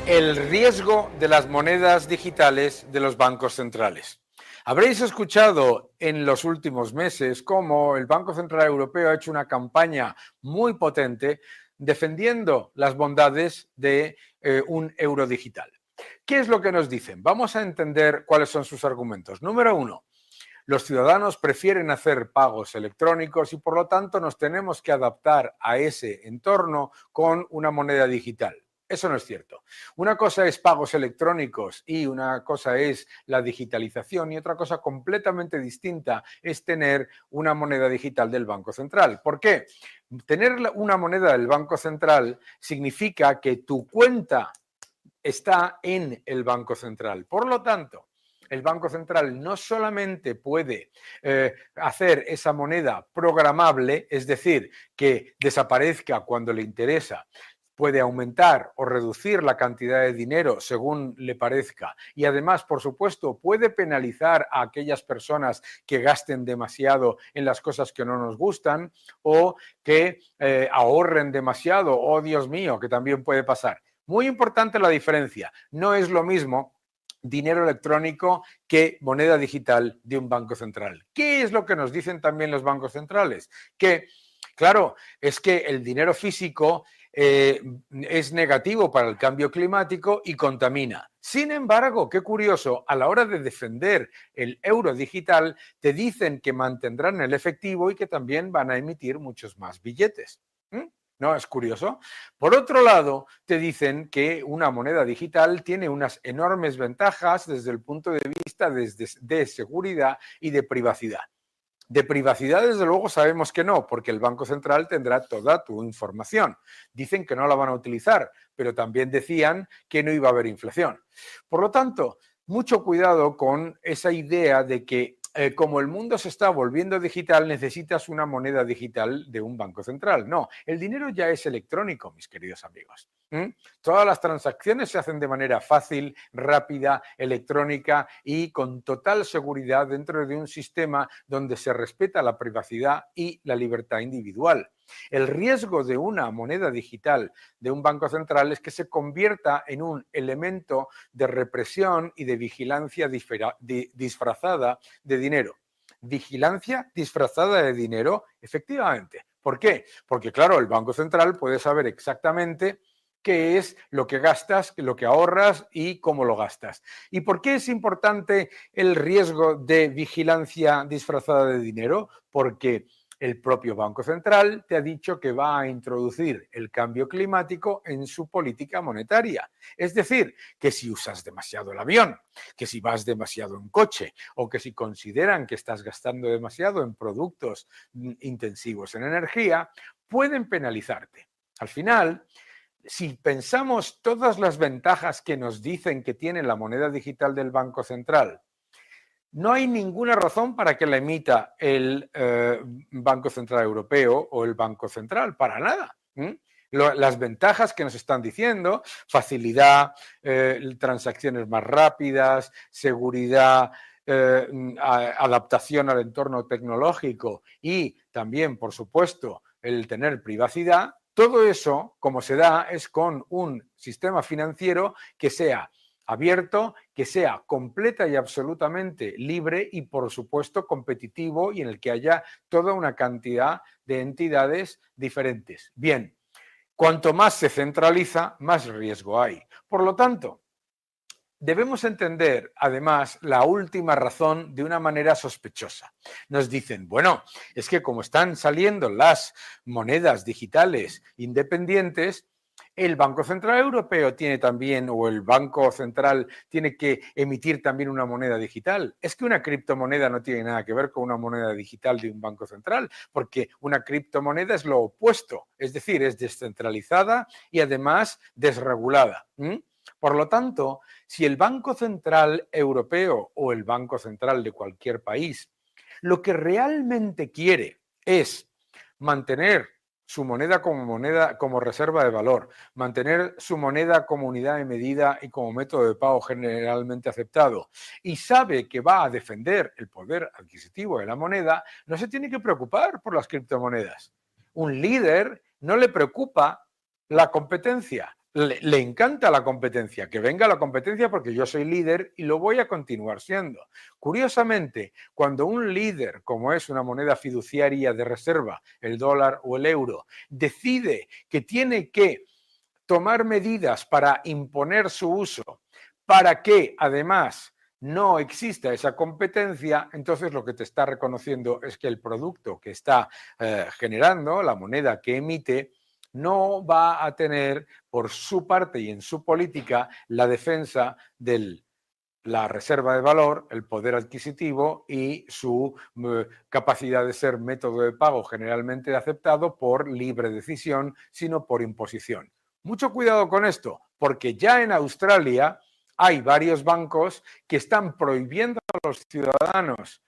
El riesgo de las monedas digitales de los bancos centrales. Habréis escuchado en los últimos meses cómo el Banco Central Europeo ha hecho una campaña muy potente defendiendo las bondades de un euro digital. ¿Qué es lo que nos dicen? Vamos a entender cuáles son sus argumentos. Número uno, los ciudadanos prefieren hacer pagos electrónicos y por lo tanto nos tenemos que adaptar a ese entorno con una moneda digital. Eso no es cierto. Una cosa es pagos electrónicos y una cosa es la digitalización y otra cosa completamente distinta es tener una moneda digital del Banco Central. ¿Por qué? Tener una moneda del Banco Central significa que tu cuenta está en el Banco Central. Por lo tanto, el Banco Central no solamente puede hacer esa moneda programable, es decir, que desaparezca cuando le interesa, puede aumentar o reducir la cantidad de dinero según le parezca y además, por supuesto, puede penalizar a aquellas personas que gasten demasiado en las cosas que no nos gustan o que ahorren demasiado. Oh, Dios mío, que también puede pasar. Muy importante la diferencia. No es lo mismo dinero electrónico que moneda digital de un banco central. ¿Qué es lo que nos dicen también los bancos centrales? Que, claro, es que el dinero físico es negativo para el cambio climático y contamina. Sin embargo, qué curioso, a la hora de defender el euro digital, te dicen que mantendrán el efectivo y que también van a emitir muchos más billetes. ¿No? Es curioso. Por otro lado, te dicen que una moneda digital tiene unas enormes ventajas desde el punto de vista de seguridad y de privacidad. De privacidad, desde luego, sabemos que no, porque el Banco Central tendrá toda tu información. Dicen que no la van a utilizar, pero también decían que no iba a haber inflación. Por lo tanto, mucho cuidado con esa idea de que como el mundo se está volviendo digital, necesitas una moneda digital de un banco central. No, el dinero ya es electrónico, mis queridos amigos. Todas las transacciones se hacen de manera fácil, rápida, electrónica y con total seguridad dentro de un sistema donde se respeta la privacidad y la libertad individual. El riesgo de una moneda digital de un banco central es que se convierta en un elemento de represión y de vigilancia disfrazada de dinero. ¿Vigilancia disfrazada de dinero? Efectivamente. ¿Por qué? Porque, claro, el Banco Central puede saber exactamente qué es lo que gastas, lo que ahorras y cómo lo gastas. ¿Y por qué es importante el riesgo de vigilancia disfrazada de dinero? Porque el propio Banco Central te ha dicho que va a introducir el cambio climático en su política monetaria. Es decir, que si usas demasiado el avión, que si vas demasiado en coche o que si consideran que estás gastando demasiado en productos intensivos en energía, pueden penalizarte. Al final, si pensamos todas las ventajas que nos dicen que tiene la moneda digital del Banco Central, no hay ninguna razón para que la emita el Banco Central Europeo o el Banco Central, para nada. Las ventajas que nos están diciendo, facilidad, transacciones más rápidas, seguridad, adaptación al entorno tecnológico y también, por supuesto, el tener privacidad, todo eso, como se da, es con un sistema financiero que sea abierto, que sea completa y absolutamente libre y, por supuesto, competitivo y en el que haya toda una cantidad de entidades diferentes. Bien, cuanto más se centraliza, más riesgo hay. Por lo tanto, debemos entender, además, la última razón de una manera sospechosa. Nos dicen, bueno, es que como están saliendo las monedas digitales independientes, el Banco Central Europeo tiene también, o el Banco Central tiene que emitir también una moneda digital. Es que una criptomoneda no tiene nada que ver con una moneda digital de un Banco Central, porque una criptomoneda es lo opuesto, es decir, es descentralizada y además desregulada. Por lo tanto, si el Banco Central Europeo o el Banco Central de cualquier país lo que realmente quiere es mantener su moneda como reserva de valor, mantener su moneda como unidad de medida y como método de pago generalmente aceptado, y sabe que va a defender el poder adquisitivo de la moneda, no se tiene que preocupar por las criptomonedas. Un líder no le preocupa la competencia, le encanta la competencia, que venga la competencia porque yo soy líder y lo voy a continuar siendo. Curiosamente, cuando un líder, como es una moneda fiduciaria de reserva, el dólar o el euro, decide que tiene que tomar medidas para imponer su uso, para que además no exista esa competencia, entonces lo que te está reconociendo es que el producto que está generando, la moneda que emite, no va a tener por su parte y en su política la defensa de la reserva de valor, el poder adquisitivo y su capacidad de ser método de pago generalmente aceptado por libre decisión, sino por imposición. Mucho cuidado con esto, porque ya en Australia hay varios bancos que están prohibiendo a los ciudadanos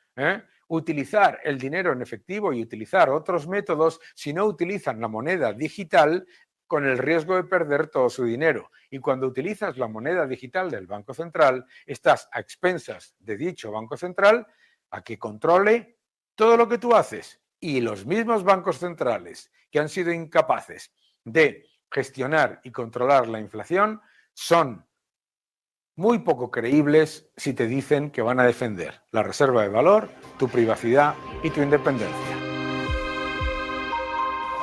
utilizar el dinero en efectivo y utilizar otros métodos si no utilizan la moneda digital, con el riesgo de perder todo su dinero. Y cuando utilizas la moneda digital del Banco Central, estás a expensas de dicho Banco Central a que controle todo lo que tú haces. Y los mismos bancos centrales que han sido incapaces de gestionar y controlar la inflación son muy poco creíbles si te dicen que van a defender la reserva de valor, tu privacidad y tu independencia.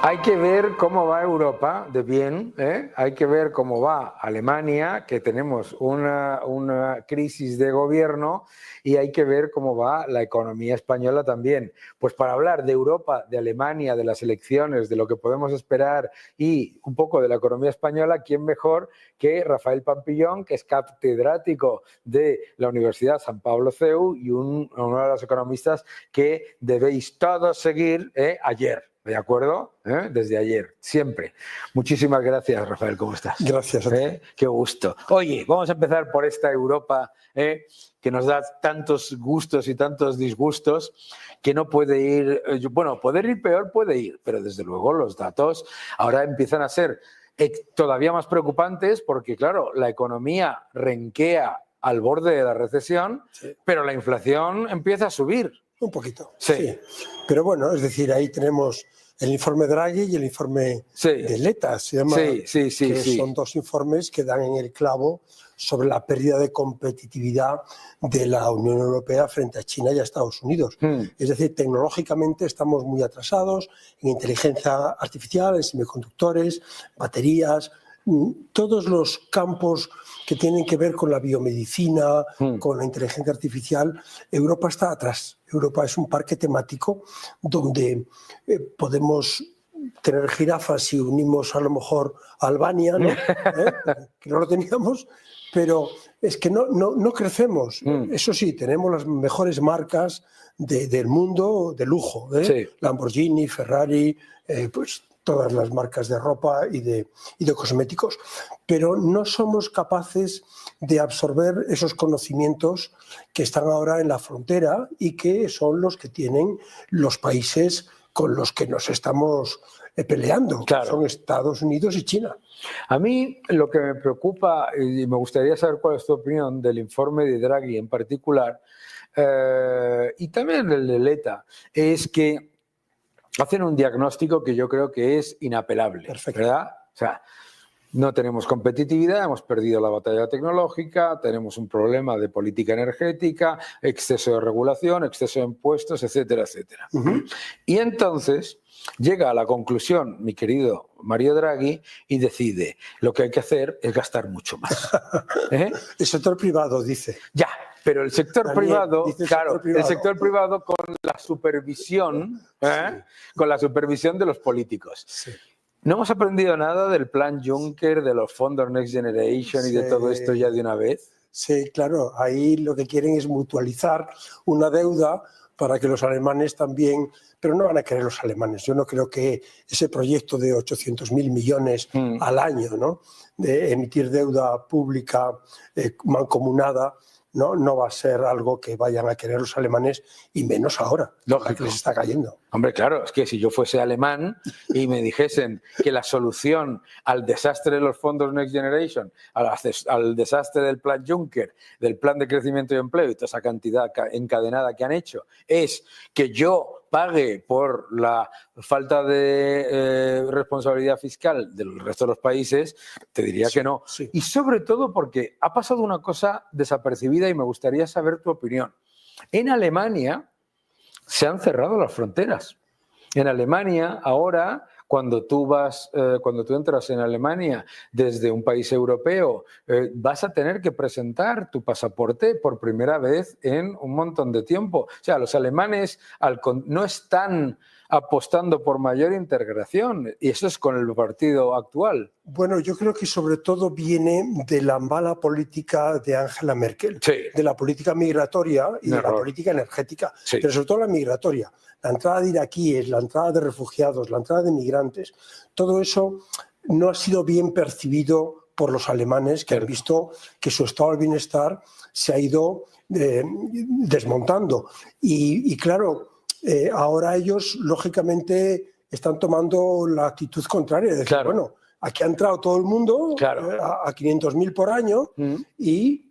Hay que ver cómo va Europa de bien, hay que ver cómo va Alemania, que tenemos una crisis de gobierno, y hay que ver cómo va la economía española también. Pues para hablar de Europa, de Alemania, de las elecciones, de lo que podemos esperar y un poco de la economía española, ¿quién mejor que Rafael Pampillón, que es catedrático de la Universidad San Pablo CEU y uno de los economistas que debéis todos seguir ayer? ¿De acuerdo? Desde ayer, siempre. Muchísimas gracias, Rafael. ¿Cómo estás? Gracias a ti. Qué gusto. Oye, vamos a empezar por esta Europa que nos da tantos gustos y tantos disgustos, que no puede ir... Bueno, poder ir peor puede ir, pero desde luego los datos ahora empiezan a ser todavía más preocupantes porque, claro, la economía renquea al borde de la recesión, sí, pero la inflación empieza a subir. Un poquito, sí. Sí. Pero bueno, es decir, ahí tenemos el informe Draghi y el informe de Letta, se llama, son dos informes que dan en el clavo sobre la pérdida de competitividad de la Unión Europea frente a China y a Estados Unidos. Es decir, tecnológicamente estamos muy atrasados en inteligencia artificial, en semiconductores, baterías, todos los campos que tienen que ver con la biomedicina, con la inteligencia artificial. Europa está atrás. Europa es un parque temático donde podemos tener jirafas si unimos a lo mejor a Albania, ¿no? Que no lo teníamos, pero es que no crecemos. Eso sí, tenemos las mejores marcas del mundo de lujo, Sí. Lamborghini, Ferrari, pues todas las marcas de ropa y de cosméticos, pero no somos capaces de absorber esos conocimientos que están ahora en la frontera y que son los que tienen los países con los que nos estamos peleando, Claro. Son Estados Unidos y China. A mí lo que me preocupa, y me gustaría saber cuál es tu opinión del informe de Draghi en particular, y también el de Letta, es que hacen un diagnóstico que yo creo que es inapelable. Perfecto. ¿Verdad? O sea, no tenemos competitividad, hemos perdido la batalla tecnológica, tenemos un problema de política energética, exceso de regulación, exceso de impuestos, etcétera, etcétera. Y entonces llega a la conclusión, mi querido Mario Draghi, y decide, lo que hay que hacer es gastar mucho más. El sector privado dice. Ya, pero el sector privado, el sector privado con la supervisión, con la supervisión de los políticos. Sí. ¿No hemos aprendido nada del plan Juncker, de los fondos Next Generation y de todo esto ya de una vez? Sí, claro. Ahí lo que quieren es mutualizar una deuda para que los alemanes también... Pero no van a querer los alemanes. Yo no creo que ese proyecto de 800.000 millones al año, ¿no?, de emitir deuda pública mancomunada, no va a ser algo que vayan a querer los alemanes, y menos ahora, que les está cayendo. Hombre, claro, es que si yo fuese alemán y me dijesen que la solución al desastre de los fondos Next Generation, al desastre del plan Juncker, del plan de crecimiento y empleo y toda esa cantidad encadenada que han hecho, es que yo pague por la falta de responsabilidad fiscal del resto de los países, te diría que no. Sí. Y sobre todo porque ha pasado una cosa desapercibida y me gustaría saber tu opinión. En Alemania se han cerrado las fronteras. En Alemania ahora, cuando tú entras en Alemania desde un país europeo, vas a tener que presentar tu pasaporte por primera vez en un montón de tiempo. O sea, los alemanes no están apostando por mayor integración, y eso es con el partido actual. Bueno, yo creo que sobre todo viene de la mala política de Angela Merkel, sí. de la política migratoria y de la política energética, sí. pero sobre todo la migratoria. La entrada de iraquíes, la entrada de refugiados, la entrada de migrantes, todo eso no ha sido bien percibido por los alemanes, que han visto que su estado del bienestar se ha ido desmontando. Y claro, ahora ellos, lógicamente, están tomando la actitud contraria, de decir, bueno, aquí ha entrado todo el mundo a 500.000 por año y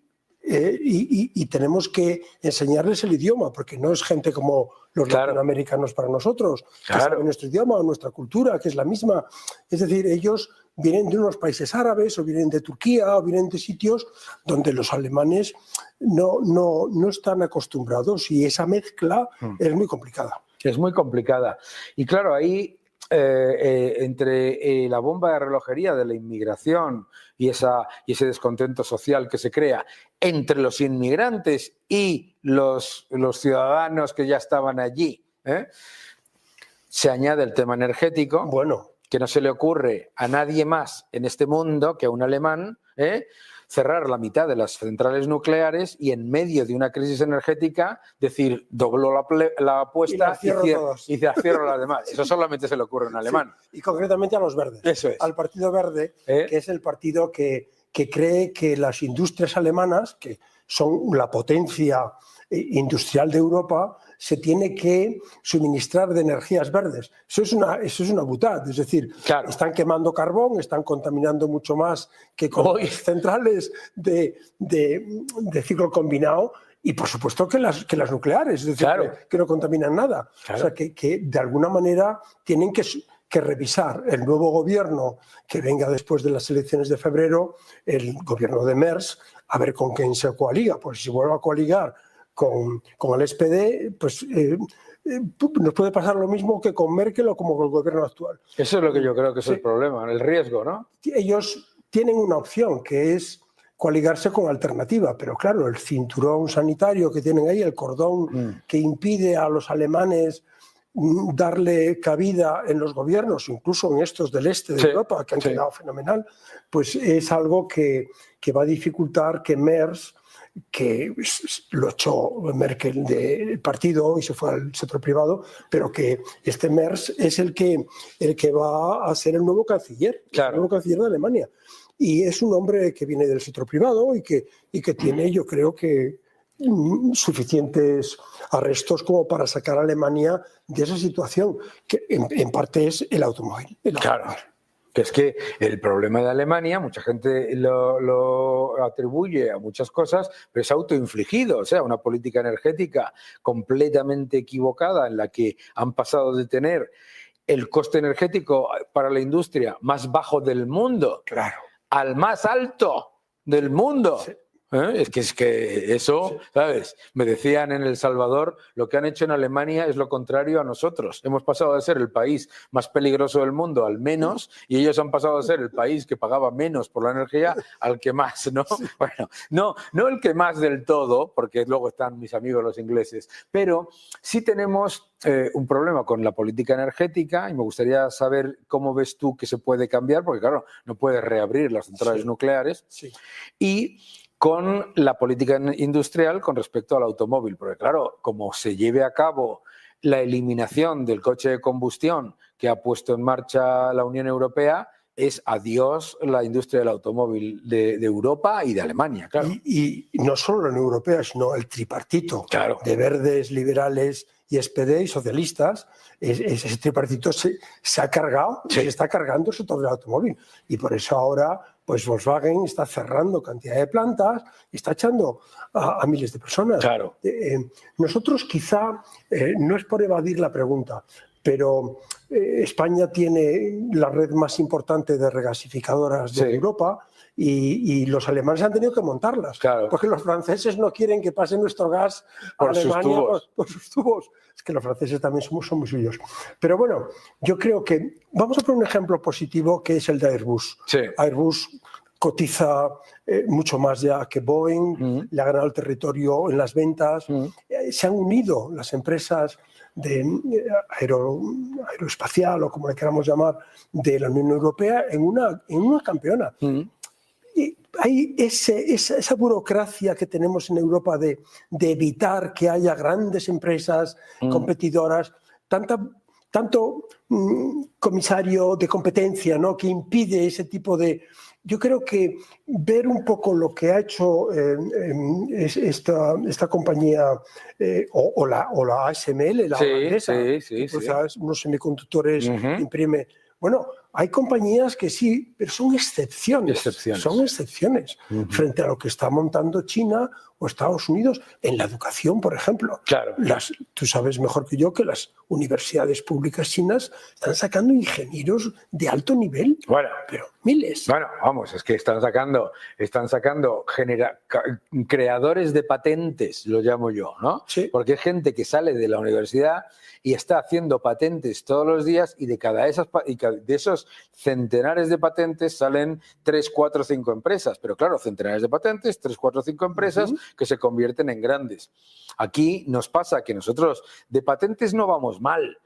tenemos que enseñarles el idioma, porque no es gente como los latinoamericanos para nosotros, que saben nuestro idioma o nuestra cultura, que es la misma. Es decir, ellos vienen de unos países árabes o vienen de Turquía o vienen de sitios donde los alemanes no están acostumbrados, y esa mezcla es muy complicada. Es muy complicada. Y claro, ahí entre la bomba de relojería de la inmigración y ese descontento social que se crea entre los inmigrantes y los ciudadanos que ya estaban allí, se añade el tema energético, que no se le ocurre a nadie más en este mundo que a un alemán, cerrar la mitad de las centrales nucleares y en medio de una crisis energética decir, doblo la apuesta y cierro las demás. Eso solamente se le ocurre a un alemán. Sí, y concretamente a los verdes. Eso es. Al Partido Verde, que es el partido que cree que las industrias alemanas, que son la potencia industrial de Europa, se tiene que suministrar de energías verdes. Eso es una butad, es decir, están quemando carbón, están contaminando mucho más que con las centrales de ciclo combinado, y por supuesto que las nucleares, es decir, que no contaminan nada. O sea, que de alguna manera tienen que revisar el nuevo gobierno que venga después de las elecciones de febrero, el gobierno de Merz, a ver con quién se coaliga, porque si vuelve a coaligar con el SPD, pues nos puede pasar lo mismo que con Merkel o como con el gobierno actual. Eso es lo que yo creo que es el problema, el riesgo, ¿no? Ellos tienen una opción, que es coaligarse con Alternativa, pero claro, el cinturón sanitario que tienen ahí, el cordón que impide a los alemanes darle cabida en los gobiernos, incluso en estos del este de Europa, que han quedado fenomenal, pues es algo que va a dificultar que Merz, que lo echó Merkel del partido y se fue al sector privado, pero que este Merz es el que va a ser el nuevo canciller, el nuevo canciller de Alemania. Y es un hombre que viene del sector privado y que tiene, yo creo que, suficientes arrestos como para sacar a Alemania de esa situación, que en parte es el automóvil. Que es que el problema de Alemania, mucha gente lo atribuye a muchas cosas, pero es autoinfligido. O sea, una política energética completamente equivocada en la que han pasado de tener el coste energético para la industria más bajo del mundo al más alto del mundo. Es que eso, ¿sabes? Me decían en El Salvador, lo que han hecho en Alemania es lo contrario a nosotros. Hemos pasado de ser el país más peligroso del mundo al menos, y ellos han pasado de ser el país que pagaba menos por la energía al que más, ¿no? Bueno, no el que más del todo, porque luego están mis amigos los ingleses, pero sí tenemos un problema con la política energética, y me gustaría saber cómo ves tú que se puede cambiar, porque claro, no puedes reabrir las centrales nucleares, y con la política industrial con respecto al automóvil, porque claro, como se lleve a cabo la eliminación del coche de combustión que ha puesto en marcha la Unión Europea, es adiós la industria del automóvil de Europa y de Alemania, claro. Y no solo la Unión Europea, sino el tripartito de verdes, liberales y SPD y socialistas. Ese tripartito se ha cargado, se está cargando el sector del automóvil. Y por eso ahora pues Volkswagen está cerrando cantidad de plantas y está echando a miles de personas. Claro. Nosotros quizá, no es por evadir la pregunta, pero España tiene la red más importante de regasificadoras de Europa y los alemanes han tenido que montarlas, porque los franceses no quieren que pase nuestro gas a Alemania por sus tubos. Es que los franceses también son muy suyos. Pero bueno, yo creo que vamos a poner un ejemplo positivo que es el de Airbus. Airbus cotiza mucho más ya que Boeing, le ha ganado el territorio en las ventas. Se han unido las empresas de aeroespacial o como le queramos llamar de la Unión Europea en una campeona. Y hay esa burocracia que tenemos en Europa de evitar que haya grandes empresas competidoras, tanto comisario de competencia, ¿no?, que impide ese tipo de... Yo creo que ver un poco lo que ha hecho esta compañía o la ASML, la holandesa, unos semiconductores imprime... Bueno, hay compañías que sí, pero son excepciones. Son excepciones frente a lo que está montando China o Estados Unidos en la educación, por ejemplo. Claro. Tú sabes mejor que yo que las universidades públicas chinas están sacando ingenieros de alto nivel, pero miles. Bueno, vamos, es que están sacando creadores de patentes, lo llamo yo, ¿no? Sí. Porque es gente que sale de la universidad y está haciendo patentes todos los días y de esos centenares de patentes salen 3, 4, 5 empresas. Pero claro, centenares de patentes, 3, 4, 5 empresas que se convierten en grandes. Aquí nos pasa que nosotros de patentes no vamos mal,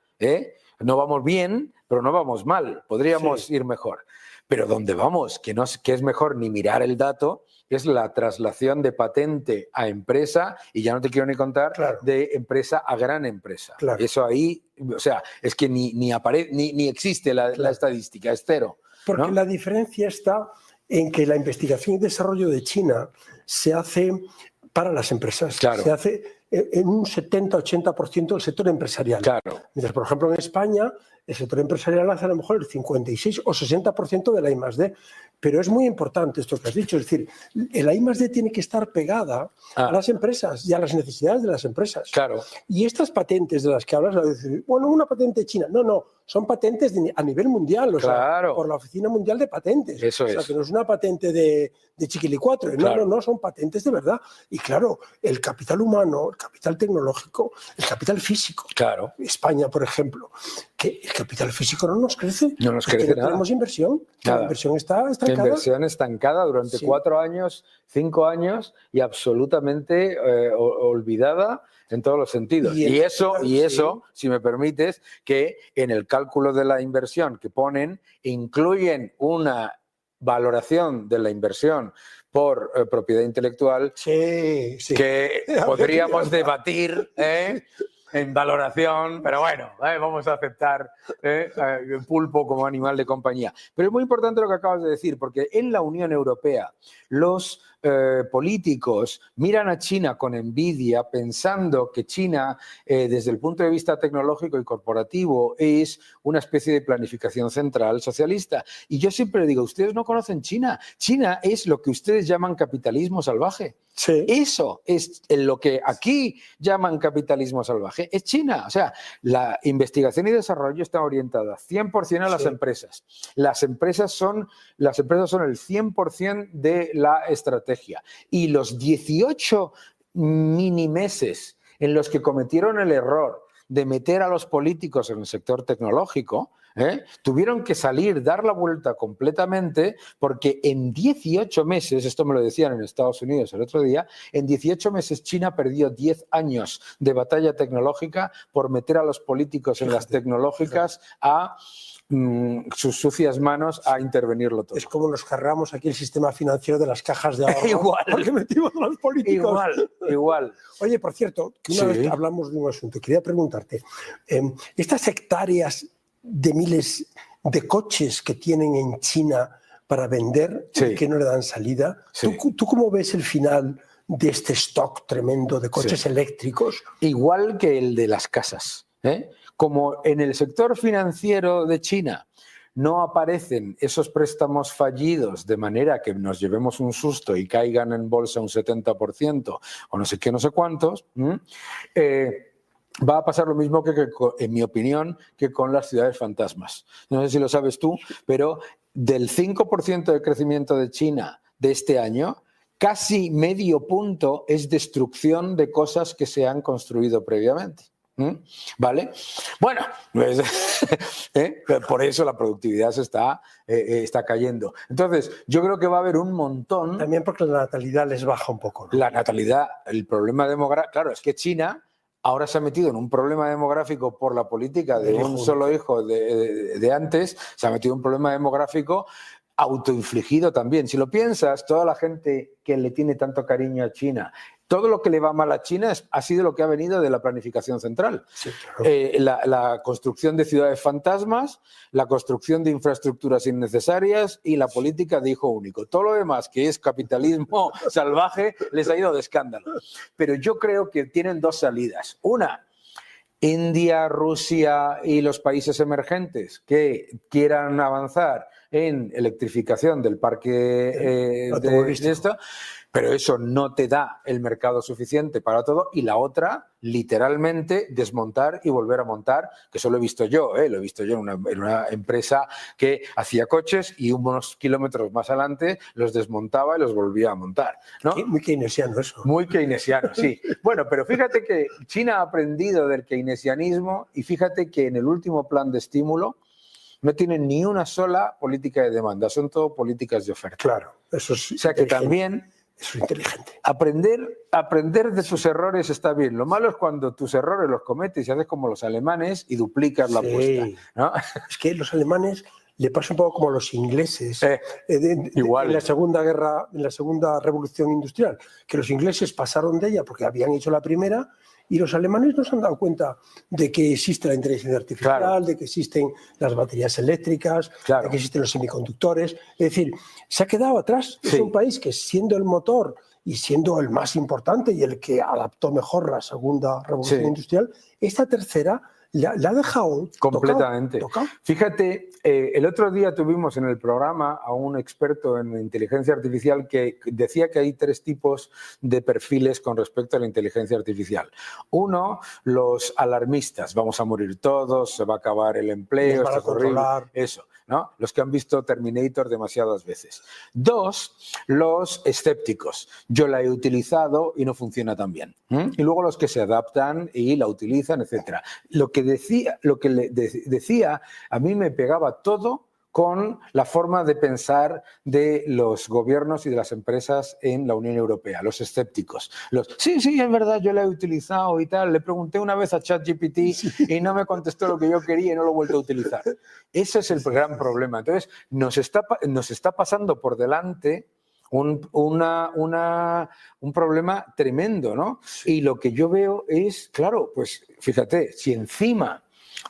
no vamos bien, pero no vamos mal. Podríamos ir mejor. Pero donde vamos, que es mejor ni mirar el dato, es la traslación de patente a empresa, y ya no te quiero ni contar, de empresa a gran empresa. Eso ahí, o sea, es que ni existe la estadística, es cero. Porque la diferencia está en que la investigación y desarrollo de China se hace para las empresas. Se hace en un 70-80% del sector empresarial. Mientras, por ejemplo, en España, el sector empresarial hace a lo mejor el 56 o 60% de la I+D. Pero es muy importante esto que has dicho, es decir, la I+D tiene que estar pegada a las empresas y a las necesidades de las empresas. Y estas patentes de las que hablas, bueno, una patente china, no, son patentes a nivel mundial, o sea, por la Oficina Mundial de Patentes. Eso o sea, que no es una patente de chiquilicuatre, no, son patentes de verdad. Y claro, el capital humano, el capital tecnológico, el capital físico. España, por ejemplo, que el capital físico no nos crece. No nos crece nada. No tenemos inversión. La inversión está estancada. La inversión estancada durante 4 años, 5 años y absolutamente olvidada en todos los sentidos. Y eso, si me permites, que en el cálculo de la inversión que ponen, incluyen una valoración de la inversión por propiedad intelectual que podríamos debatir en valoración, pero bueno, vamos a aceptar el pulpo como animal de compañía. Pero es muy importante lo que acabas de decir, porque en la Unión Europea los políticos miran a China con envidia, pensando que China, desde el punto de vista tecnológico y corporativo, es una especie de planificación central socialista. Y yo siempre digo, ustedes no conocen China. China es lo que ustedes llaman capitalismo salvaje. Eso es lo que aquí llaman capitalismo salvaje. Es China. O sea, la investigación y desarrollo está orientada 100% a las empresas. Las empresas son el 100% de la estrategia. Y los 18 mini meses en los que cometieron el error de meter a los políticos en el sector tecnológico, tuvieron que salir, dar la vuelta completamente, porque en 18 meses, esto me lo decían en Estados Unidos el otro día, en 18 meses China perdió 10 años de batalla tecnológica por meter a los políticos en las tecnológicas a sus sucias manos a intervenirlo todo. Es como nos cargamos aquí el sistema financiero de las cajas de ahorro. Igual. Porque metimos a los políticos. Igual. Oye, por cierto, que una vez hablamos de un asunto, quería preguntarte, estas hectáreas de miles de coches que tienen en China para vender y que no le dan salida, ¿tú cómo ves el final de este stock tremendo de coches eléctricos? Igual que el de las casas, Como en el sector financiero de China no aparecen esos préstamos fallidos de manera que nos llevemos un susto y caigan en bolsa un 70% o no sé qué, no sé cuántos, va a pasar lo mismo en mi opinión, que con las ciudades fantasmas. No sé si lo sabes tú, pero del 5% de crecimiento de China de este año, casi medio punto es destrucción de cosas que se han construido previamente. ¿Vale? Bueno, pues, por eso la productividad se está cayendo. Entonces, yo creo que va a haber un montón... También porque la natalidad les baja un poco, ¿no? La natalidad, el problema demográfico... Claro, es que China ahora se ha metido en un problema demográfico por la política de un solo hijo de antes, se ha metido en un problema demográfico autoinfligido también. Si lo piensas, toda la gente que le tiene tanto cariño a China, todo lo que le va mal a China ha sido lo que ha venido de la planificación central. Sí, claro. La construcción de ciudades fantasmas, la construcción de infraestructuras innecesarias y la política de hijo único. Todo lo demás, que es capitalismo salvaje, les ha ido de escándalo. Pero yo creo que tienen dos salidas. Una, India, Rusia y los países emergentes que quieran avanzar en electrificación del parque de esto, pero eso no te da el mercado suficiente para todo. Y la otra, literalmente, desmontar y volver a montar, que eso lo he visto yo, lo he visto yo en una empresa que hacía coches y unos kilómetros más adelante los desmontaba y los volvía a montar, ¿no? Muy keynesiano eso. Muy keynesiano, sí. Bueno, pero fíjate que China ha aprendido del keynesianismo y fíjate que en el último plan de estímulo no tienen ni una sola política de demanda, son todo políticas de oferta. Claro, eso es. O sea que también eso es inteligente. Aprender de sus errores está bien. Lo malo es cuando tus errores los cometes y haces como los alemanes y duplicas la apuesta, ¿no? Es que los alemanes le pasa un poco como a los ingleses igual. En la segunda revolución industrial, que los ingleses pasaron de ella porque habían hecho la primera. Y los alemanes no se han dado cuenta de que existe la inteligencia artificial, claro, de que existen las baterías eléctricas, claro, de que existen los semiconductores. Es decir, se ha quedado atrás. Sí. Es un país que, siendo el motor y siendo el más importante y el que adaptó mejor la segunda revolución industrial, esta tercera la ha dejado completamente. Tocado. Fíjate, el otro día tuvimos en el programa a un experto en inteligencia artificial que decía que hay tres tipos de perfiles con respecto a la inteligencia artificial. Uno, los alarmistas, vamos a morir todos, se va a acabar el empleo, esto es horrible, eso, ¿no? Los que han visto Terminator demasiadas veces. Dos, los escépticos. Yo la he utilizado y no funciona tan bien. Y luego los que se adaptan y la utilizan, etc. Lo que decía, a mí me pegaba todo con la forma de pensar de los gobiernos y de las empresas en la Unión Europea, los escépticos. Sí, es verdad, yo la he utilizado y tal. Le pregunté una vez a ChatGPT y no me contestó lo que yo quería y no lo he vuelto a utilizar. Ese es el gran problema. Entonces, nos está pasando por delante un problema tremendo, ¿no? Y lo que yo veo es, claro, pues fíjate, si encima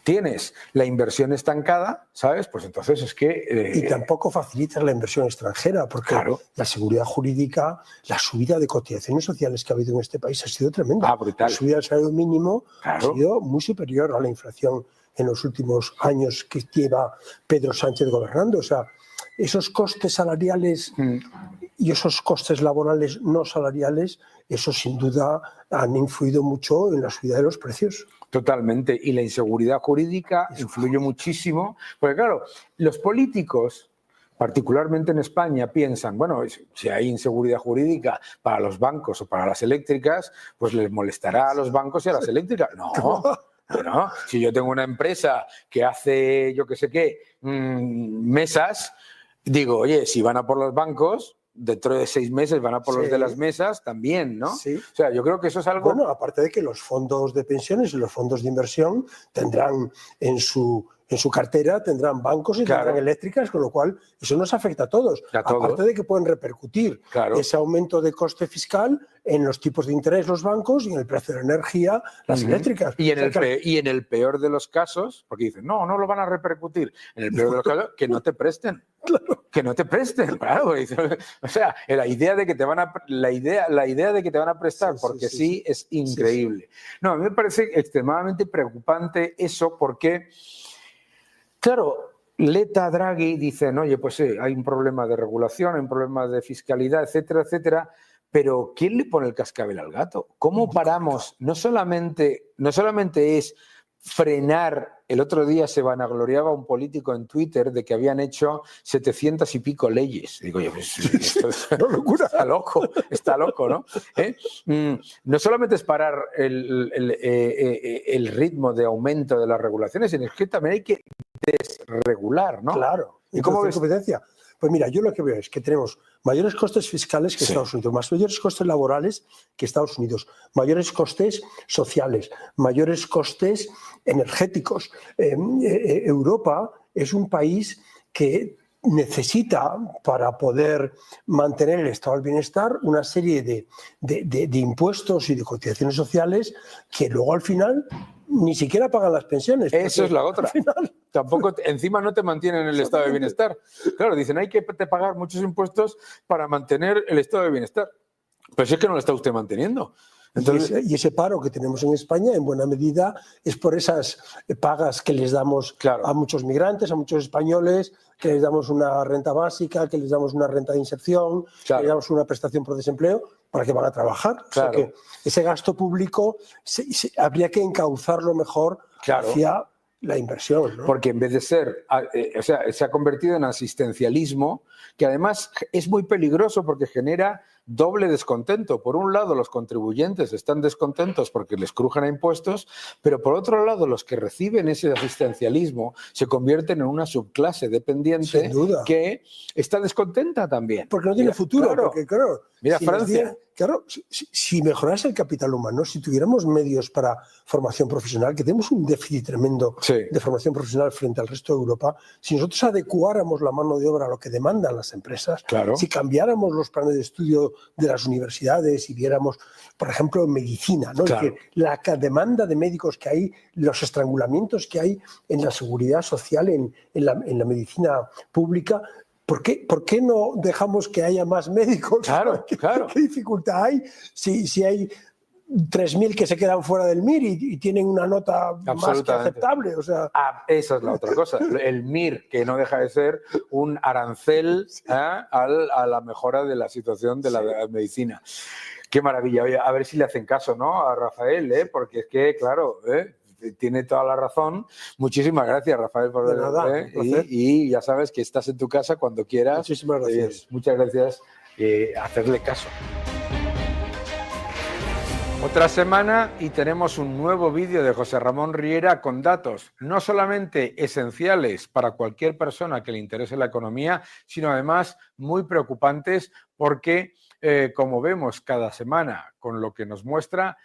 tienes la inversión estancada, ¿sabes? Pues entonces es que... Y tampoco facilitas la inversión extranjera, porque claro, la seguridad jurídica, la subida de cotizaciones sociales que ha habido en este país ha sido tremenda. Brutal. La subida del salario mínimo ha sido muy superior a la inflación en los últimos años que lleva Pedro Sánchez gobernando. O sea, esos costes salariales y esos costes laborales no salariales, eso sin duda han influido mucho en la subida de los precios. Totalmente. Y la inseguridad jurídica influye muchísimo. Porque claro, los políticos, particularmente en España, piensan, bueno, si hay inseguridad jurídica para los bancos o para las eléctricas, pues les molestará a los bancos y a las eléctricas. No. Si yo tengo una empresa que hace, yo qué sé qué, mesas, digo, oye, si van a por los bancos, dentro de 6 meses van a por los de las mesas también, ¿no? Sí. O sea, yo creo que eso es algo... Bueno, aparte de que los fondos de pensiones y los fondos de inversión tendrán en su cartera, tendrán bancos y tendrán eléctricas, con lo cual eso nos afecta a todos. Aparte de que pueden repercutir ese aumento de coste fiscal en los tipos de interés los bancos y en el precio de la energía las eléctricas. Y en el peor de los casos, porque dicen, no lo van a repercutir, en el peor de los casos, que no te presten. Claro. Que no te presten, claro. O sea, la idea de que te van a prestar porque sí es increíble. No, a mí me parece extremadamente preocupante eso porque, claro, Letta, Draghi dicen, oye, pues sí, hay un problema de regulación, hay un problema de fiscalidad, etcétera, etcétera, pero ¿quién le pone el cascabel al gato? ¿Cómo paramos? No solamente es frenar. El otro día se vanagloriaba un político en Twitter de que habían hecho 700 y pico leyes. Digo yo, pues, esto está loco, ¿no? No solamente es parar el ritmo de aumento de las regulaciones, sino que también hay que desregular, ¿no? Claro. ¿Y cómo ves? Competencia? Pues mira, yo lo que veo es que tenemos mayores costes fiscales que Estados Unidos, mayores costes laborales que Estados Unidos, mayores costes sociales, mayores costes energéticos. Europa es un país que necesita, para poder mantener el estado del bienestar, una serie de impuestos y de cotizaciones sociales que luego al final ni siquiera pagan las pensiones. Eso es la otra. Tampoco, encima no te mantienen el estado de bienestar. Claro, dicen, hay que pagar muchos impuestos para mantener el estado de bienestar. Pero si es que no lo está usted manteniendo. Entonces, y ese paro que tenemos en España, en buena medida, es por esas pagas que les damos a muchos migrantes, a muchos españoles, que les damos una renta básica, que les damos una renta de inserción, que les damos una prestación por desempleo, para que van a trabajar. O sea que ese gasto público habría que encauzarlo mejor hacia la inversión, ¿no? Porque en vez de ser, o sea, se ha convertido en asistencialismo, que además es muy peligroso porque genera doble descontento. Por un lado, los contribuyentes están descontentos porque les crujen a impuestos, pero por otro lado, los que reciben ese asistencialismo se convierten en una subclase dependiente que está descontenta también. Porque no tiene futuro. Claro. Porque, claro, mira, Francia. Si mejorase el capital humano, si tuviéramos medios para formación profesional, que tenemos un déficit tremendo de formación profesional frente al resto de Europa, si nosotros adecuáramos la mano de obra a lo que demandan las empresas, si cambiáramos los planes de estudio de las universidades y viéramos, por ejemplo, en medicina, ¿no? Que la demanda de médicos que hay, los estrangulamientos que hay en la seguridad social, en la medicina pública. ¿Por qué no dejamos que haya más médicos? Claro. ¿Qué dificultad hay si hay 3.000 que se quedan fuera del MIR y tienen una nota más que aceptable? O sea... esa es la otra cosa. El MIR, que no deja de ser un arancel a la mejora de la situación de la medicina. Qué maravilla. Oye, a ver si le hacen caso, ¿no? A Rafael, porque es que, claro... tiene toda la razón. Muchísimas gracias, Rafael, por y ya sabes que estás en tu casa cuando quieras. Muchísimas gracias. Muchas gracias. Hacerle caso. Otra semana y tenemos un nuevo vídeo de José Ramón Riera con datos no solamente esenciales para cualquier persona que le interese la economía, sino además muy preocupantes porque, como vemos cada semana con lo que nos muestra,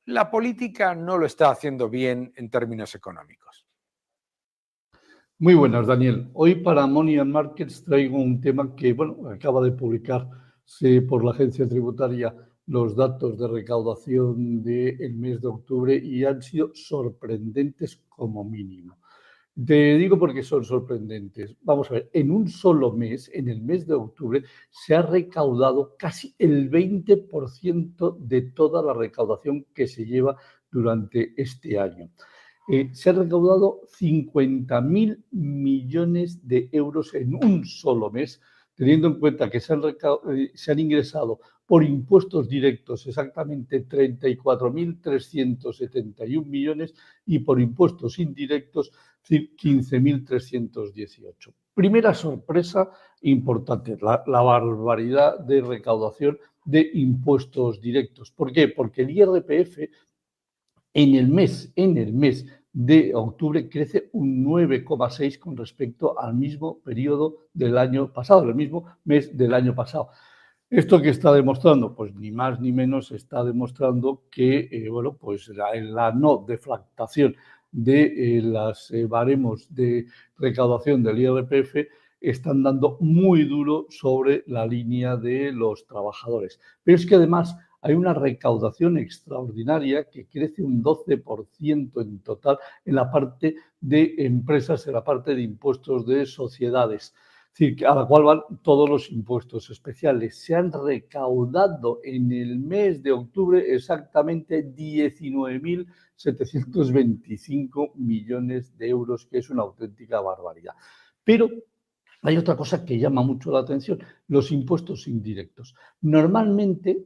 la política no lo está haciendo bien en términos económicos. Muy buenas, Daniel. Hoy para Money and Markets traigo un tema que, acaba de publicarse por la agencia tributaria los datos de recaudación del mes de octubre y han sido sorprendentes como mínimo. Te digo porque son sorprendentes. Vamos a ver, en un solo mes, en el mes de octubre, se ha recaudado casi el 20% de toda la recaudación que se lleva durante este año. Se han recaudado 50.000 millones de euros en un solo mes, teniendo en cuenta que se han ingresado por impuestos directos exactamente 34.371 millones y por impuestos indirectos 15.318. Primera sorpresa importante, la barbaridad de recaudación de impuestos directos. ¿Por qué? Porque el IRPF en el mes de octubre crece un 9,6 con respecto al mismo periodo del año pasado, el mismo mes del año pasado. ¿Esto qué está demostrando? Pues ni más ni menos está demostrando que la no deflactación de las baremos de recaudación del IRPF están dando muy duro sobre la línea de los trabajadores. Pero es que además hay una recaudación extraordinaria que crece un 12% en total en la parte de empresas, en la parte de impuestos de sociedades. Es decir, a la cual van todos los impuestos especiales. Se han recaudado en el mes de octubre exactamente 19.725 millones de euros, que es una auténtica barbaridad. Pero hay otra cosa que llama mucho la atención, los impuestos indirectos. Normalmente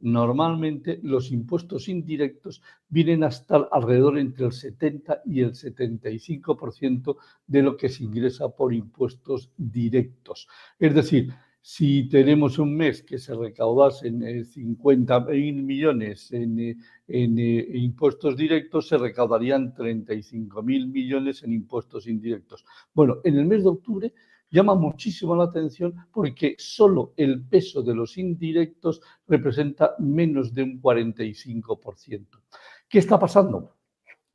los impuestos indirectos vienen a estar alrededor entre el 70 y el 75% de lo que se ingresa por impuestos directos. Es decir, si tenemos un mes que se recaudasen 50.000 millones en impuestos directos, se recaudarían 35.000 millones en impuestos indirectos. Bueno, en el mes de octubre llama muchísimo la atención porque solo el peso de los indirectos representa menos de un 45%. ¿Qué está pasando?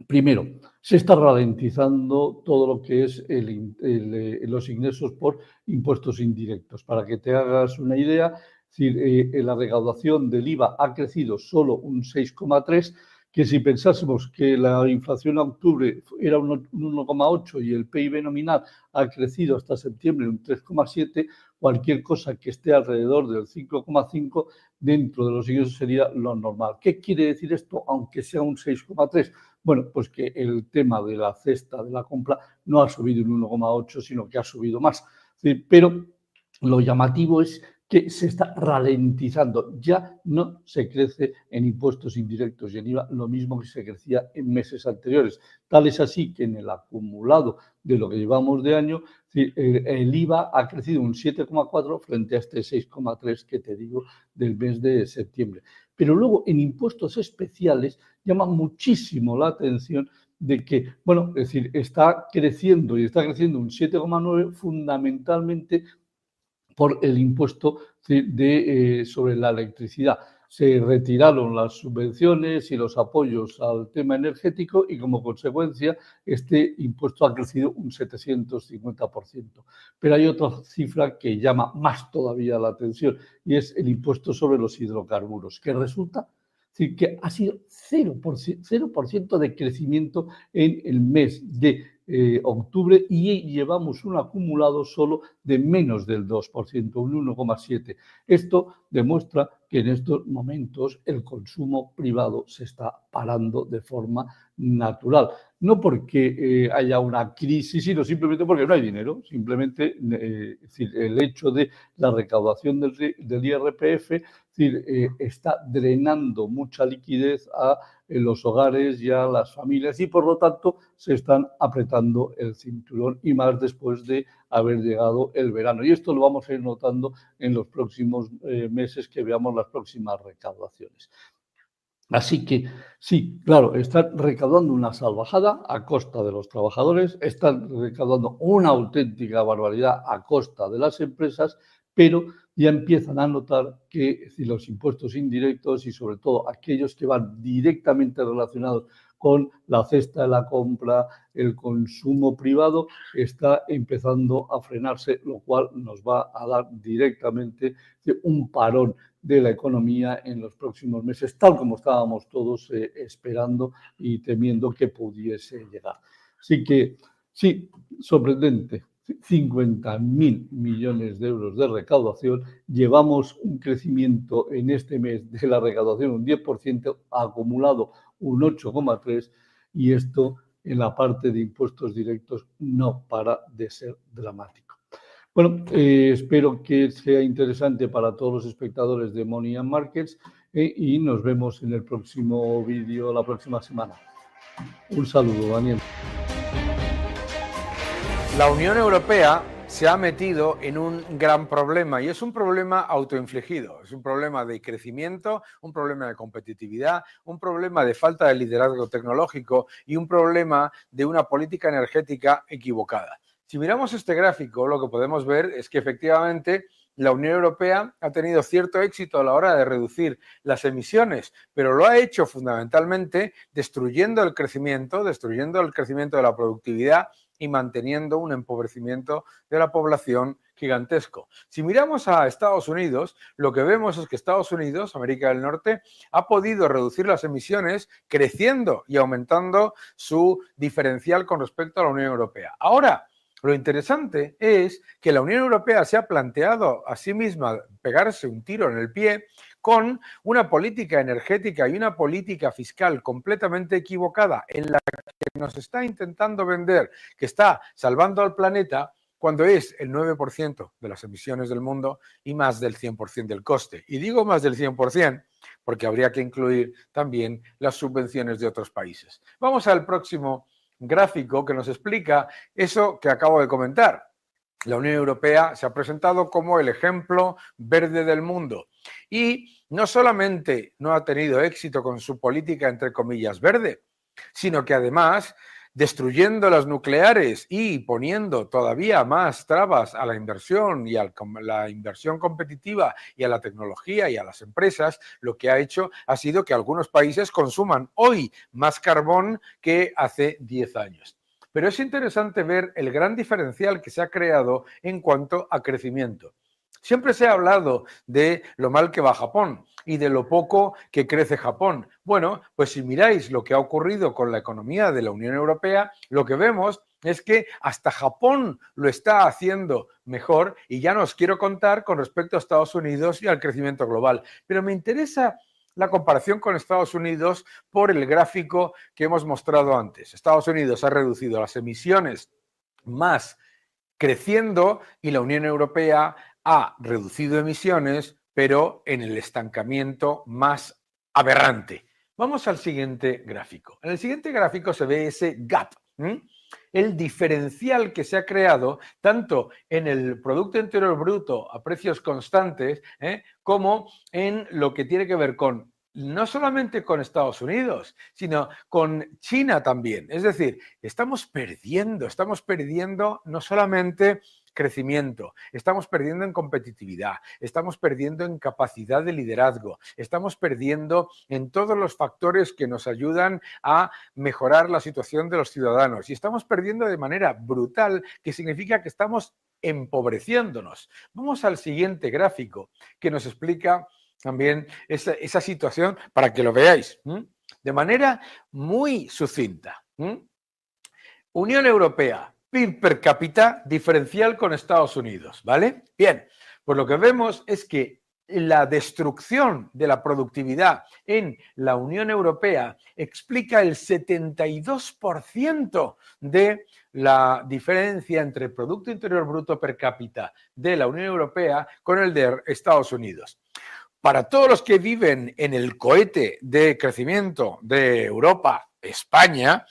Primero, se está ralentizando todo lo que es los ingresos por impuestos indirectos. Para que te hagas una idea, la recaudación del IVA ha crecido solo un 6,3%, que si pensásemos que la inflación a octubre era un 1,8 y el PIB nominal ha crecido hasta septiembre un 3,7, cualquier cosa que esté alrededor del 5,5 dentro de los ingresos sería lo normal. ¿Qué quiere decir esto, aunque sea un 6,3? Bueno, pues que el tema de la cesta de la compra no ha subido un 1,8, sino que ha subido más. Pero lo llamativo es que se está ralentizando. Ya no se crece en impuestos indirectos y en IVA lo mismo que se crecía en meses anteriores. Tal es así que en el acumulado de lo que llevamos de año, el IVA ha crecido un 7,4 frente a este 6,3 que te digo del mes de septiembre. Pero luego en impuestos especiales llama muchísimo la atención de que, bueno, es decir, está creciendo un 7,9 fundamentalmente por el impuesto sobre la electricidad. Se retiraron las subvenciones y los apoyos al tema energético y como consecuencia este impuesto ha crecido un 750%. Pero hay otra cifra que llama más todavía la atención y es el impuesto sobre los hidrocarburos, que resulta que ha sido 0% de crecimiento en el mes de octubre y llevamos un acumulado solo de menos del 2%, un 1,7%. Esto demuestra que en estos momentos el consumo privado se está parando de forma natural. No porque haya una crisis, sino simplemente porque no hay dinero. Simplemente es decir, el hecho de la recaudación del IRPF está drenando mucha liquidez a los hogares y a las familias y por lo tanto se están apretando el cinturón y más después de haber llegado el verano. Y esto lo vamos a ir notando en los próximos meses que veamos las próximas recaudaciones. Así que sí, claro, están recaudando una salvajada a costa de los trabajadores, están recaudando una auténtica barbaridad a costa de las empresas, pero ya empiezan a notar que los impuestos indirectos y sobre todo aquellos que van directamente relacionados con la cesta de la compra, el consumo privado, está empezando a frenarse, lo cual nos va a dar directamente un parón de la economía en los próximos meses, tal como estábamos todos esperando y temiendo que pudiese llegar. Así que, sí, sorprendente. 50.000 millones de euros de recaudación, llevamos un crecimiento en este mes de la recaudación un 10%, acumulado un 8,3% y esto en la parte de impuestos directos no para de ser dramático. Bueno, espero que sea interesante para todos los espectadores de Money and Markets y nos vemos en el próximo vídeo la próxima semana. Un saludo, Daniel. La Unión Europea se ha metido en un gran problema y es un problema autoinfligido, es un problema de crecimiento, un problema de competitividad, un problema de falta de liderazgo tecnológico y un problema de una política energética equivocada. Si miramos este gráfico, lo que podemos ver es que efectivamente la Unión Europea ha tenido cierto éxito a la hora de reducir las emisiones, pero lo ha hecho fundamentalmente destruyendo el crecimiento de la productividad y manteniendo un empobrecimiento de la población gigantesco. Si miramos a Estados Unidos, lo que vemos es que Estados Unidos, América del Norte, ha podido reducir las emisiones creciendo y aumentando su diferencial con respecto a la Unión Europea. Ahora, lo interesante es que la Unión Europea se ha planteado a sí misma pegarse un tiro en el pie con una política energética y una política fiscal completamente equivocada en la que nos está intentando vender que está salvando al planeta cuando es el 9% de las emisiones del mundo y más del 100% del coste. Y digo más del 100% porque habría que incluir también las subvenciones de otros países. Vamos al próximo gráfico que nos explica eso que acabo de comentar. La Unión Europea se ha presentado como el ejemplo verde del mundo y no solamente no ha tenido éxito con su política, entre comillas, verde, sino que además, destruyendo las nucleares y poniendo todavía más trabas a la inversión y a la inversión competitiva y a la tecnología y a las empresas, lo que ha hecho ha sido que algunos países consuman hoy más carbón que hace 10 años. Pero es interesante ver el gran diferencial que se ha creado en cuanto a crecimiento. Siempre se ha hablado de lo mal que va Japón y de lo poco que crece Japón. Bueno, pues si miráis lo que ha ocurrido con la economía de la Unión Europea, lo que vemos es que hasta Japón lo está haciendo mejor y ya no os quiero contar con respecto a Estados Unidos y al crecimiento global. Pero me interesa la comparación con Estados Unidos por el gráfico que hemos mostrado antes. Estados Unidos ha reducido las emisiones más creciendo y la Unión Europea ha reducido emisiones, pero en el estancamiento más aberrante. Vamos al siguiente gráfico. En el siguiente gráfico se ve ese gap, el diferencial que se ha creado tanto en el Producto Interior Bruto a precios constantes, como en lo que tiene que ver con no solamente con Estados Unidos, sino con China también. Es decir, estamos perdiendo no solamente crecimiento, estamos perdiendo en competitividad, estamos perdiendo en capacidad de liderazgo, estamos perdiendo en todos los factores que nos ayudan a mejorar la situación de los ciudadanos y estamos perdiendo de manera brutal, que significa que estamos empobreciéndonos. Vamos al siguiente gráfico que nos explica también esa situación para que lo veáis de manera muy sucinta. Unión Europea, PIB per cápita, diferencial con Estados Unidos, ¿vale? Bien, pues lo que vemos es que la destrucción de la productividad en la Unión Europea explica el 72% de la diferencia entre el Producto Interior Bruto per cápita de la Unión Europea con el de Estados Unidos. Para todos los que viven en el cohete de crecimiento de Europa, España,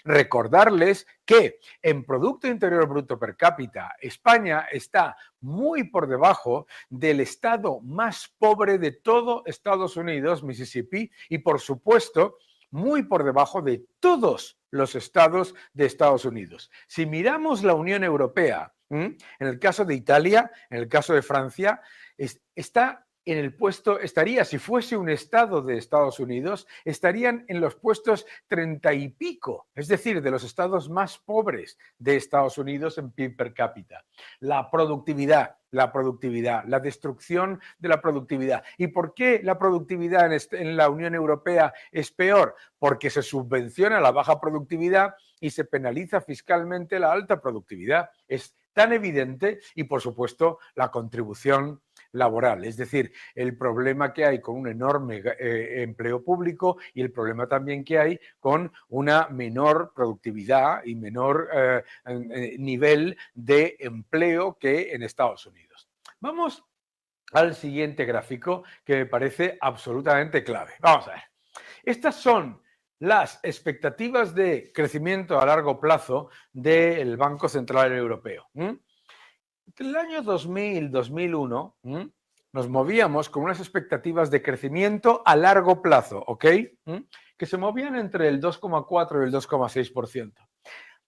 recordarles que en Producto Interior Bruto per cápita, España está muy por debajo del estado más pobre de todo Estados Unidos, Mississippi, y por supuesto, muy por debajo de todos los estados de Estados Unidos. Si miramos la Unión Europea, en el caso de Italia, en el caso de Francia, está en el puesto, estaría, si fuese un estado de Estados Unidos, estarían en los puestos 30 y pico, es decir, de los estados más pobres de Estados Unidos en PIB per cápita. La productividad, la destrucción de la productividad. ¿Y por qué la productividad en la Unión Europea es peor? Porque se subvenciona la baja productividad y se penaliza fiscalmente la alta productividad. Es tan evidente y, por supuesto, la contribución laboral, es decir, el problema que hay con un enorme empleo público y el problema también que hay con una menor productividad y menor nivel de empleo que en Estados Unidos. Vamos al siguiente gráfico que me parece absolutamente clave. Vamos a ver. Estas son las expectativas de crecimiento a largo plazo del Banco Central Europeo. Entre el año 2000-2001 nos movíamos con unas expectativas de crecimiento a largo plazo, ¿ok? Que se movían entre el 2,4 y el 2,6%.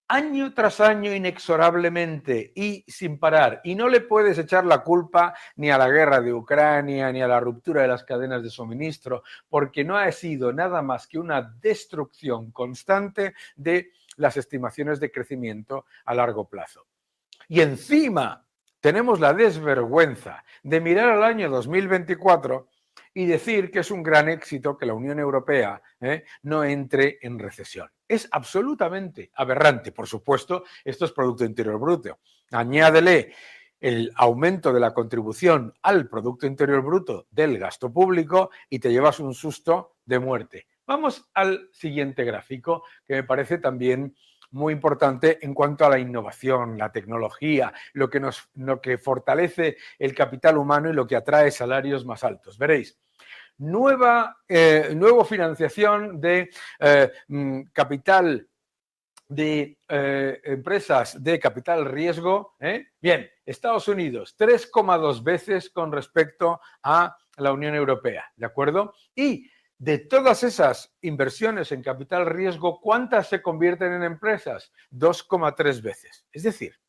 Año tras año inexorablemente y sin parar. Y no le puedes echar la culpa ni a la guerra de Ucrania ni a la ruptura de las cadenas de suministro, porque no ha sido nada más que una destrucción constante de las estimaciones de crecimiento a largo plazo. Y encima tenemos la desvergüenza de mirar al año 2024 y decir que es un gran éxito que la Unión Europea no entre en recesión. Es absolutamente aberrante. Por supuesto, esto es Producto Interior Bruto. Añádele el aumento de la contribución al Producto Interior Bruto del gasto público y te llevas un susto de muerte. Vamos al siguiente gráfico, que me parece también muy importante en cuanto a la innovación, la tecnología, lo que fortalece el capital humano y lo que atrae salarios más altos. Veréis, nueva financiación de capital de empresas de capital riesgo. Bien, Estados Unidos, 3,2 veces con respecto a la Unión Europea, ¿de acuerdo? Y de todas esas inversiones en capital riesgo, ¿cuántas se convierten en empresas? 2,3 veces. Es decir,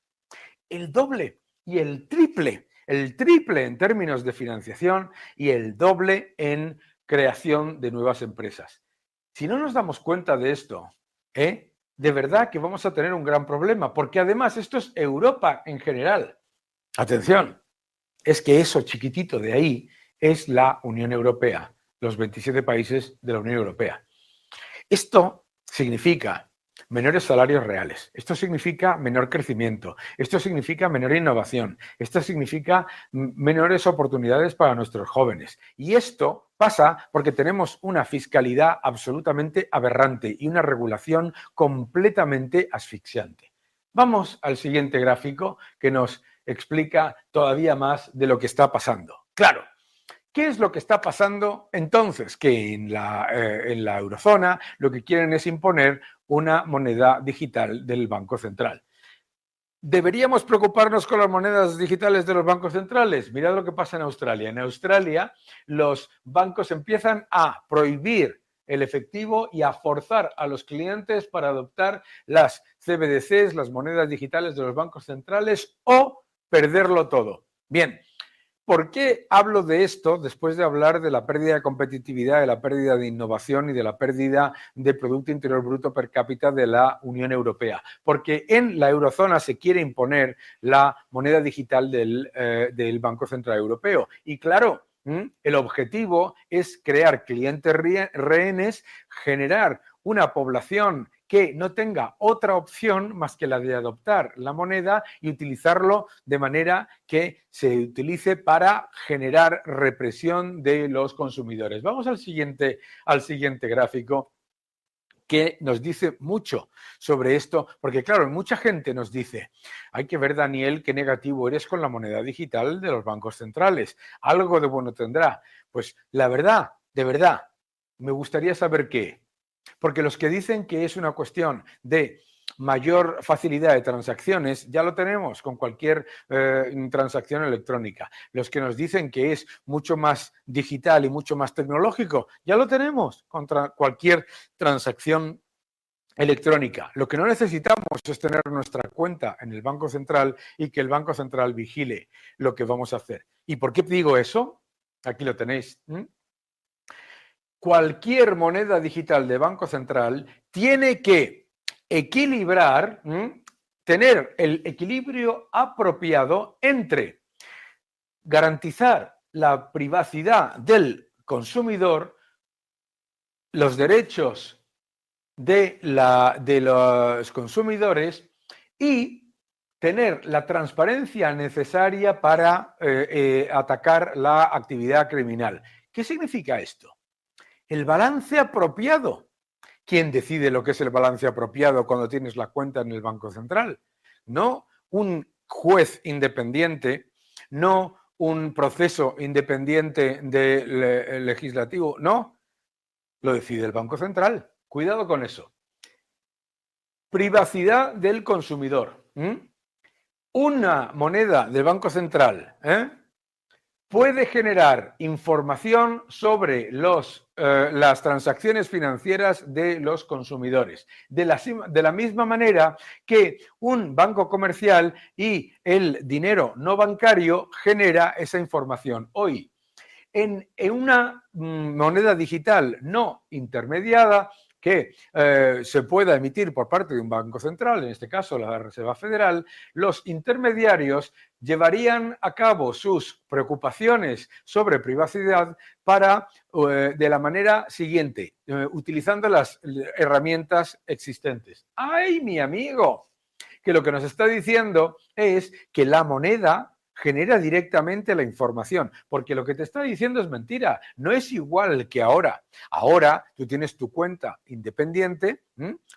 el doble y el triple en términos de financiación y el doble en creación de nuevas empresas. Si no nos damos cuenta de esto, de verdad que vamos a tener un gran problema, porque además esto es Europa en general. Atención, es que eso chiquitito de ahí es la Unión Europea, los 27 países de la Unión Europea. Esto significa menores salarios reales, esto significa menor crecimiento, esto significa menor innovación, esto significa menores oportunidades para nuestros jóvenes. Y esto pasa porque tenemos una fiscalidad absolutamente aberrante y una regulación completamente asfixiante. Vamos al siguiente gráfico que nos explica todavía más de lo que está pasando. Claro. ¿Qué es lo que está pasando entonces? Que en la eurozona lo que quieren es imponer una moneda digital del Banco Central. ¿Deberíamos preocuparnos con las monedas digitales de los bancos centrales? Mirad lo que pasa en Australia. En Australia los bancos empiezan a prohibir el efectivo y a forzar a los clientes para adoptar las CBDCs, las monedas digitales de los bancos centrales, o perderlo todo. Bien. ¿Por qué hablo de esto después de hablar de la pérdida de competitividad, de la pérdida de innovación y de la pérdida de Producto Interior Bruto per cápita de la Unión Europea? Porque en la eurozona se quiere imponer la moneda digital del Banco Central Europeo. Y claro, el objetivo es crear clientes rehenes, generar una población que no tenga otra opción más que la de adoptar la moneda y utilizarlo de manera que se utilice para generar represión de los consumidores. Vamos al siguiente gráfico, que nos dice mucho sobre esto, porque claro, mucha gente nos dice, hay que ver, Daniel, qué negativo eres con la moneda digital de los bancos centrales, algo de bueno tendrá. Pues la verdad, de verdad, me gustaría saber qué. Porque los que dicen que es una cuestión de mayor facilidad de transacciones, ya lo tenemos con cualquier transacción electrónica. Los que nos dicen que es mucho más digital y mucho más tecnológico, ya lo tenemos contra cualquier transacción electrónica. Lo que no necesitamos es tener nuestra cuenta en el Banco Central y que el Banco Central vigile lo que vamos a hacer. ¿Y por qué digo eso? Aquí lo tenéis. Cualquier moneda digital de Banco Central tiene que equilibrar, tener el equilibrio apropiado entre garantizar la privacidad del consumidor, los derechos de los consumidores y tener la transparencia necesaria para atacar la actividad criminal. ¿Qué significa esto? El balance apropiado. ¿Quién decide lo que es el balance apropiado cuando tienes la cuenta en el Banco Central? No un juez independiente, no un proceso independiente legislativo, no. Lo decide el Banco Central. Cuidado con eso. Privacidad del consumidor. Una moneda del Banco Central, puede generar información sobre las transacciones financieras de los consumidores. De la misma manera que un banco comercial y el dinero no bancario genera esa información. Hoy, en una moneda digital no intermediada, que se pueda emitir por parte de un banco central, en este caso la Reserva Federal, los intermediarios llevarían a cabo sus preocupaciones sobre privacidad de la manera siguiente, utilizando las herramientas existentes. ¡Ay, mi amigo! Que lo que nos está diciendo es que la moneda genera directamente la información, porque lo que te está diciendo es mentira, no es igual que ahora. Ahora tú tienes tu cuenta independiente,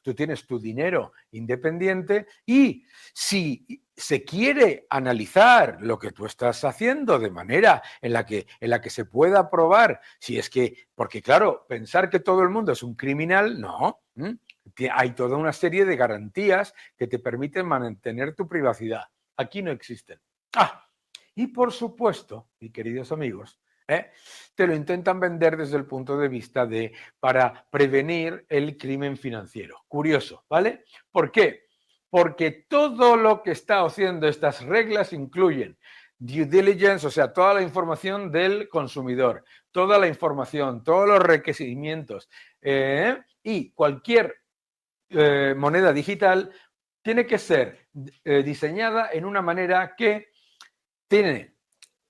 tú tienes tu dinero independiente y si se quiere analizar lo que tú estás haciendo de manera en la que se pueda probar, si es que, porque claro, pensar que todo el mundo es un criminal, no. Hay toda una serie de garantías que te permiten mantener tu privacidad. Aquí no existen. Y por supuesto, mis queridos amigos, te lo intentan vender desde el punto de vista de para prevenir el crimen financiero. Curioso, ¿vale? ¿Por qué? Porque todo lo que está haciendo estas reglas incluyen due diligence, o sea, toda la información del consumidor, toda la información, todos los requerimientos y cualquier moneda digital tiene que ser diseñada en una manera que tiene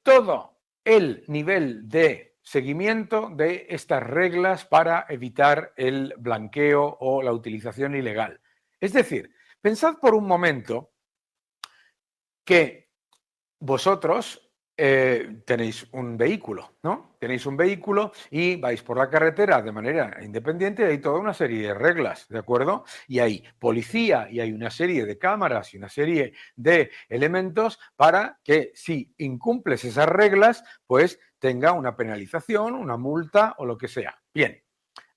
todo el nivel de seguimiento de estas reglas para evitar el blanqueo o la utilización ilegal. Es decir, pensad por un momento que vosotros tenéis un vehículo, ¿no? Tenéis un vehículo y vais por la carretera de manera independiente y hay toda una serie de reglas, ¿de acuerdo? Y hay policía y hay una serie de cámaras y una serie de elementos para que si incumples esas reglas, pues tenga una penalización, una multa o lo que sea. Bien,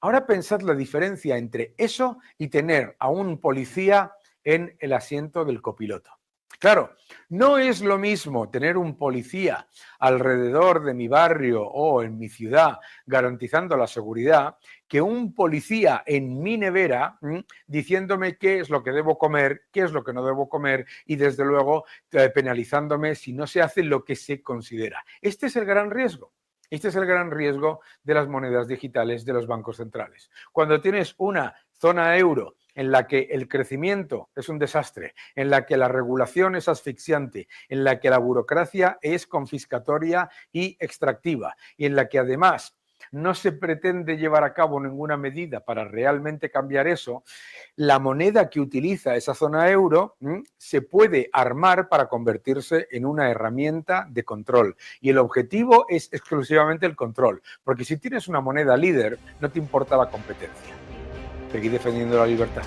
ahora pensad la diferencia entre eso y tener a un policía en el asiento del copiloto. Claro, no es lo mismo tener un policía alrededor de mi barrio o en mi ciudad garantizando la seguridad que un policía en mi nevera diciéndome qué es lo que debo comer, qué es lo que no debo comer y desde luego penalizándome si no se hace lo que se considera. Este es el gran riesgo. Este es el gran riesgo de las monedas digitales de los bancos centrales. Cuando tienes una zona euro en la que el crecimiento es un desastre, en la que la regulación es asfixiante, en la que la burocracia es confiscatoria y extractiva, y en la que además no se pretende llevar a cabo ninguna medida para realmente cambiar eso, la moneda que utiliza esa zona euro se puede armar para convertirse en una herramienta de control. Y el objetivo es exclusivamente el control, porque si tienes una moneda líder, no te importa la competencia. Seguid defendiendo la libertad.